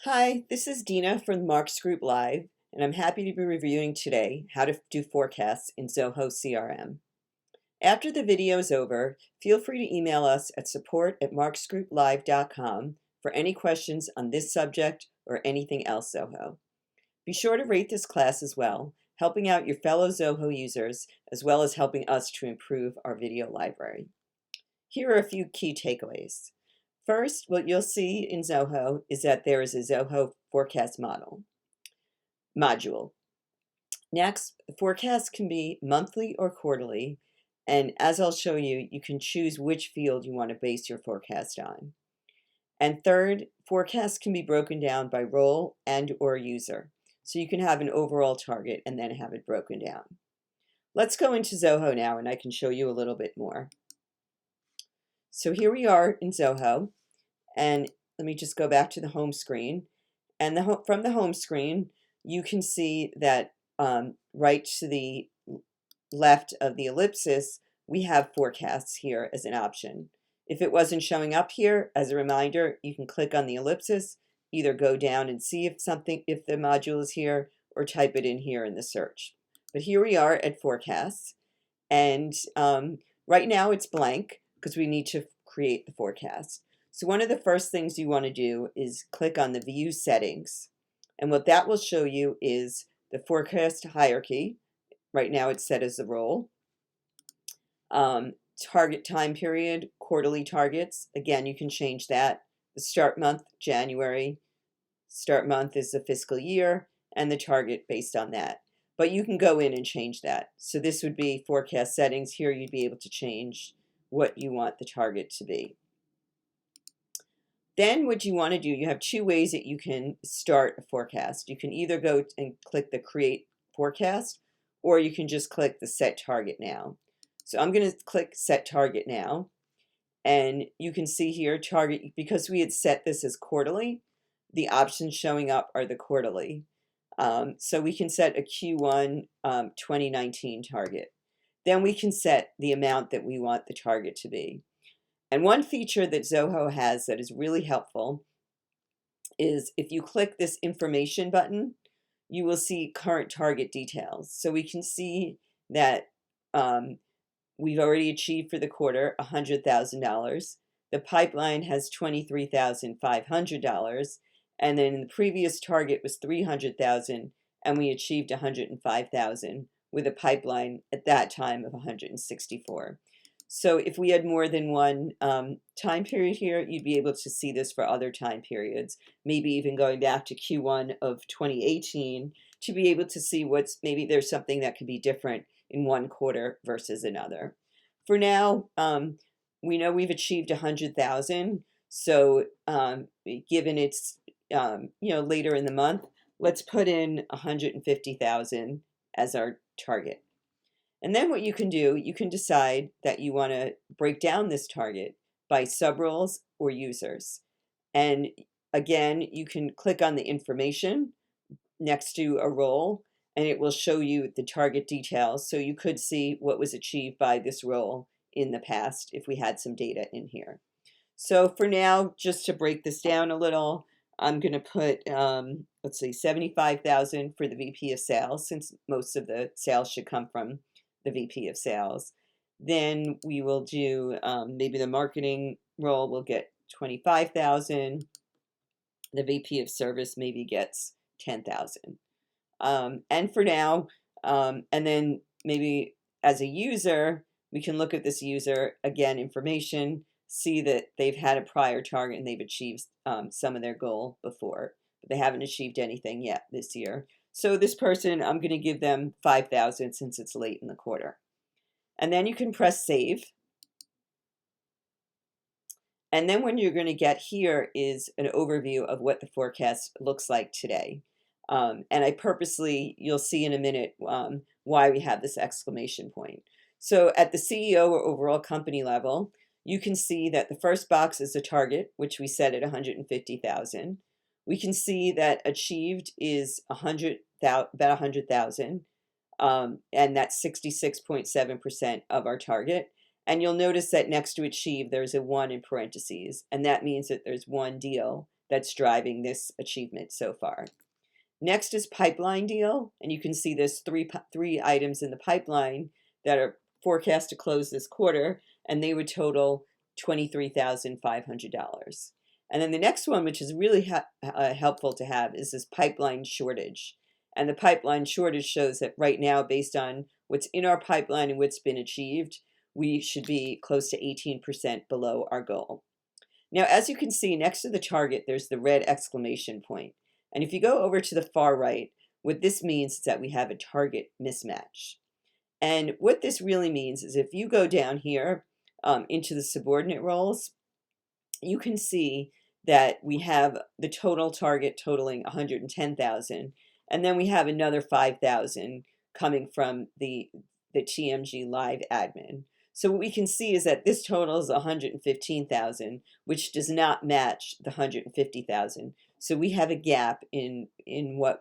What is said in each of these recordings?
Hi, this is Dina from Marks Group Live, and I'm happy to be reviewing today how to do forecasts in Zoho CRM. After the video is over, feel free to email us at support@marksgrouplive.com for any questions on this subject or anything else Zoho. Be sure to rate this class as well, helping out your fellow Zoho users as well as helping us to improve our video library. Here are a few key takeaways. First, what you'll see in Zoho is that there is a Zoho forecast module. Next, the forecast can be monthly or quarterly, and as I'll show you, you can choose which field you want to base your forecast on. And third, forecasts can be broken down by role and or user, so you can have an overall target and then have it broken down. Let's go into Zoho now, and I can show you a little bit more. So here we are in Zoho, and let me just go back to the home screen. And from the home screen, you can see that right to the left of the ellipsis, we have forecasts here as an option. If it wasn't showing up here, as a reminder, you can click on the ellipsis, either go down and see if the module is here, or type it in here in the search. But here we are at forecasts, and right now it's blank because we need to create the forecast. So one of the first things you want to do is click on the View Settings. And what that will show you is the forecast hierarchy. Right now it's set as a role. Target time period, quarterly targets. Again, you can change that. The start month, January. Start month is the fiscal year, and the target based on that. But you can go in and change that. So this would be forecast settings. Here you'd be able to change what you want the target to be. Then what you want to do, you have two ways that you can start a forecast. You can either go and click the Create Forecast, or you can just click the Set Target Now. So I'm going to click Set Target Now, and you can see here target, because we had set this as quarterly, the options showing up are the quarterly. So we can set a Q1 2019 target. Then we can set the amount that we want the target to be. And one feature that Zoho has that is really helpful is if you click this information button, you will see current target details. So we can see that we've already achieved for the quarter $100,000. The pipeline has $23,500, and then the previous target was $300,000, and we achieved $105,000 with a pipeline at that time of $164,000. So if we had more than one time period here, you'd be able to see this for other time periods, maybe even going back to Q1 of 2018 to be able to see maybe there's something that could be different in one quarter versus another. For now, we know we've achieved 100,000. So given it's later in the month, let's put in 150,000 as our target. And then what you can do, you can decide that you want to break down this target by sub-roles or users. And again, you can click on the information next to a role, and it will show you the target details. So you could see what was achieved by this role in the past if we had some data in here. So for now, just to break this down a little, I'm going to put, let's see, 75,000 for the VP of Sales, since most of the sales should come from the VP of Sales. Then we will do maybe the marketing role will get 25,000. The VP of Service maybe gets 10,000. And for now, and then maybe as a user, we can look at this user, again, information, see that they've had a prior target and they've achieved some of their goal before, but they haven't achieved anything yet this year. So this person, I'm going to give them 5,000 since it's late in the quarter. And then you can press Save. And then what you're going to get here is an overview of what the forecast looks like today. And I purposely, you'll see in a minute why we have this exclamation point. So at the CEO or overall company level, you can see that the first box is a target, which we set at 150,000. We can see that achieved is about 100,000, and that's 66.7% of our target. And you'll notice that next to achieve, there's a 1 in parentheses, and that means that there's one deal that's driving this achievement so far. Next is pipeline deal, and you can see there's three items in the pipeline that are forecast to close this quarter, and they would total $23,500. And then the next one, which is really helpful to have, is this pipeline shortage. And the pipeline shortage shows that right now, based on what's in our pipeline and what's been achieved, we should be close to 18% below our goal. Now, as you can see, next to the target, there's the red exclamation point. And if you go over to the far right, what this means is that we have a target mismatch. And what this really means is if you go down here into the subordinate roles, you can see that we have the total target totaling 110,000, and then we have another 5,000 coming from the TMG Live admin. So what we can see is that this total is 115,000, which does not match the 150,000. So we have a gap in what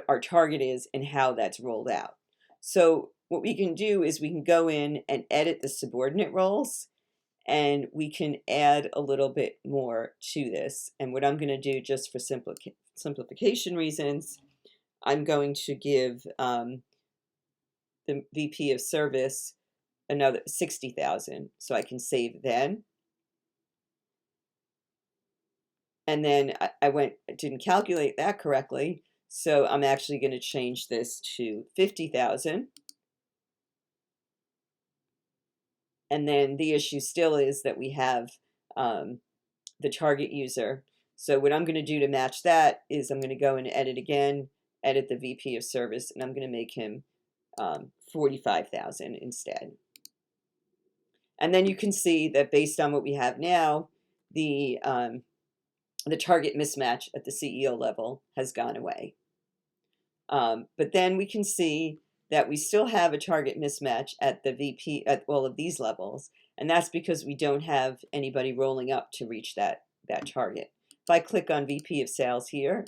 our target is and how that's rolled out. So what we can do is we can go in and edit the subordinate roles, and we can add a little bit more to this. And what I'm going to do, just for simplification reasons, I'm going to give the VP of service another 60,000, so I can save then. And then I didn't calculate that correctly, so I'm actually going to change this to 50,000. And then the issue still is that we have the target user. So what I'm going to do to match that is I'm going to go and edit again, edit the VP of service, and I'm going to make him 45,000 instead. And then you can see that based on what we have now, the target mismatch at the CEO level has gone away. But then we can see that we still have a target mismatch at the VP at all of these levels, and that's because we don't have anybody rolling up to reach that target. If I click on VP of Sales here,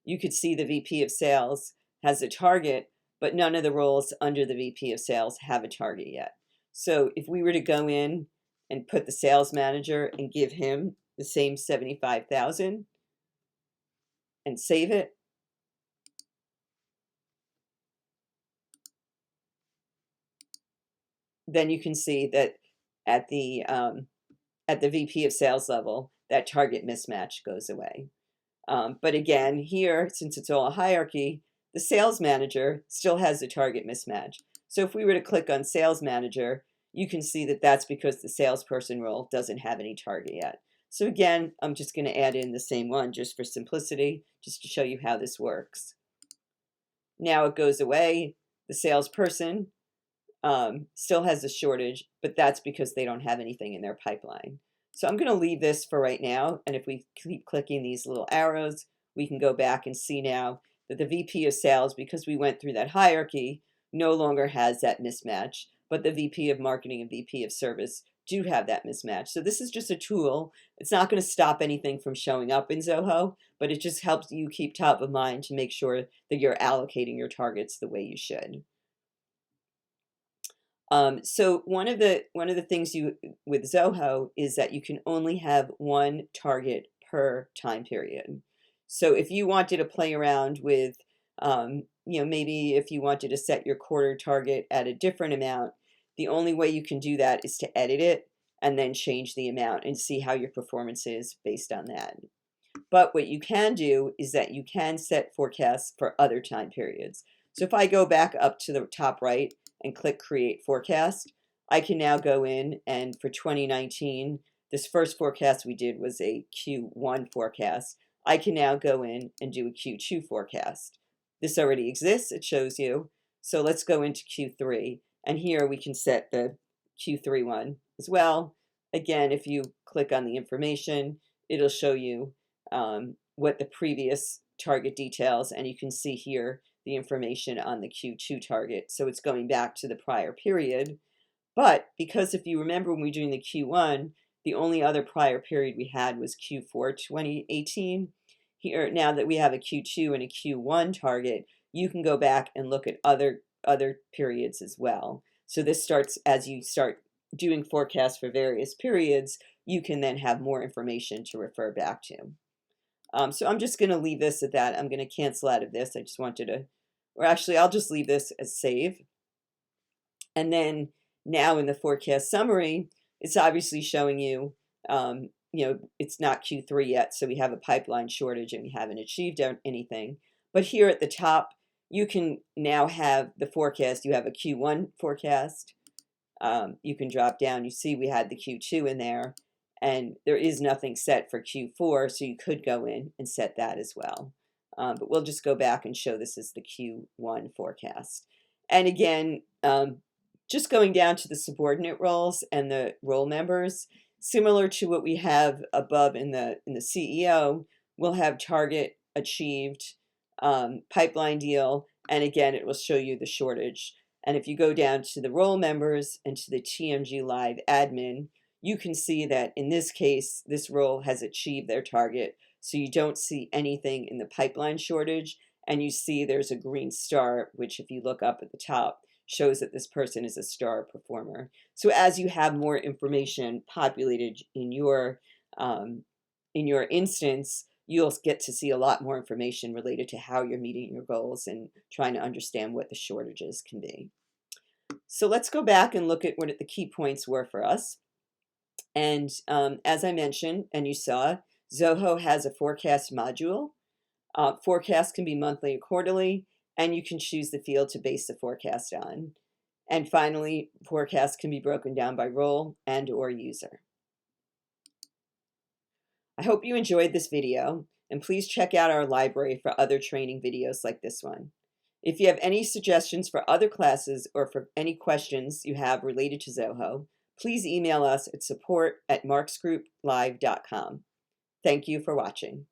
you could see the VP of Sales has a target, but none of the roles under the VP of Sales have a target yet. So if we were to go in and put the sales manager and give him the same 75,000 and save it, then you can see that at the VP of Sales level, that target mismatch goes away. But again, here, since it's all a hierarchy, the sales manager still has a target mismatch. So if we were to click on sales manager, you can see that that's because the salesperson role doesn't have any target yet. So again, I'm just going to add in the same one just for simplicity, just to show you how this works. Now it goes away. The salesperson still has a shortage, but that's because they don't have anything in their pipeline. So I'm going to leave this for right now, and if we keep clicking these little arrows, we can go back and see now that the VP of Sales, because we went through that hierarchy, no longer has that mismatch, but the VP of Marketing and VP of Service do have that mismatch. So this is just a tool. It's not going to stop anything from showing up in Zoho, but it just helps you keep top of mind to make sure that you're allocating your targets the way you should. So one of the things with Zoho is that you can only have one target per time period. So if you wanted to play around with, maybe if you wanted to set your quarter target at a different amount, the only way you can do that is to edit it and then change the amount and see how your performance is based on that. But what you can do is that you can set forecasts for other time periods. So if I go back up to the top right and click Create Forecast, I can now go in, and for 2019, this first forecast we did was a Q1 forecast. I can now go in and do a Q2 forecast. This already exists, it shows you. So let's go into Q3, and here we can set the Q3 one as well. Again, if you click on the information, it'll show you what the previous target details, and you can see here the information on the Q2 target. So it's going back to the prior period. But because if you remember when we were doing the Q1, the only other prior period we had was Q4 2018. Here, now that we have a Q2 and a Q1 target, you can go back and look at other periods as well. So this starts as you start doing forecasts for various periods, you can then have more information to refer back to. So I'm just going to leave this at that. I'm going to cancel out of this. I just wanted to, or actually I'll just leave this as save. And then now in the forecast summary, it's obviously showing you, it's not Q3 yet, so we have a pipeline shortage and we haven't achieved anything. But here at the top, you can now have the forecast. You have a Q1 forecast. You can drop down. You see we had the Q2 in there, and there is nothing set for Q4, so you could go in and set that as well. But we'll just go back and show this as the Q1 forecast. And again, just going down to the subordinate roles and the role members, similar to what we have above in the CEO, we'll have target achieved, pipeline deal, and again, it will show you the shortage. And if you go down to the role members and to the TMG Live admin, you can see that in this case, this role has achieved their target. So you don't see anything in the pipeline shortage, and you see there's a green star, which if you look up at the top, shows that this person is a star performer. So as you have more information populated in your instance, you'll get to see a lot more information related to how you're meeting your goals and trying to understand what the shortages can be. So let's go back and look at what the key points were for us. And as I mentioned, and you saw, Zoho has a forecast module. Forecast can be monthly or quarterly, and you can choose the field to base the forecast on. And finally, forecast can be broken down by role and or user. I hope you enjoyed this video, and please check out our library for other training videos like this one. If you have any suggestions for other classes or for any questions you have related to Zoho, please email us at support@marksgrouplive.com. Thank you for watching.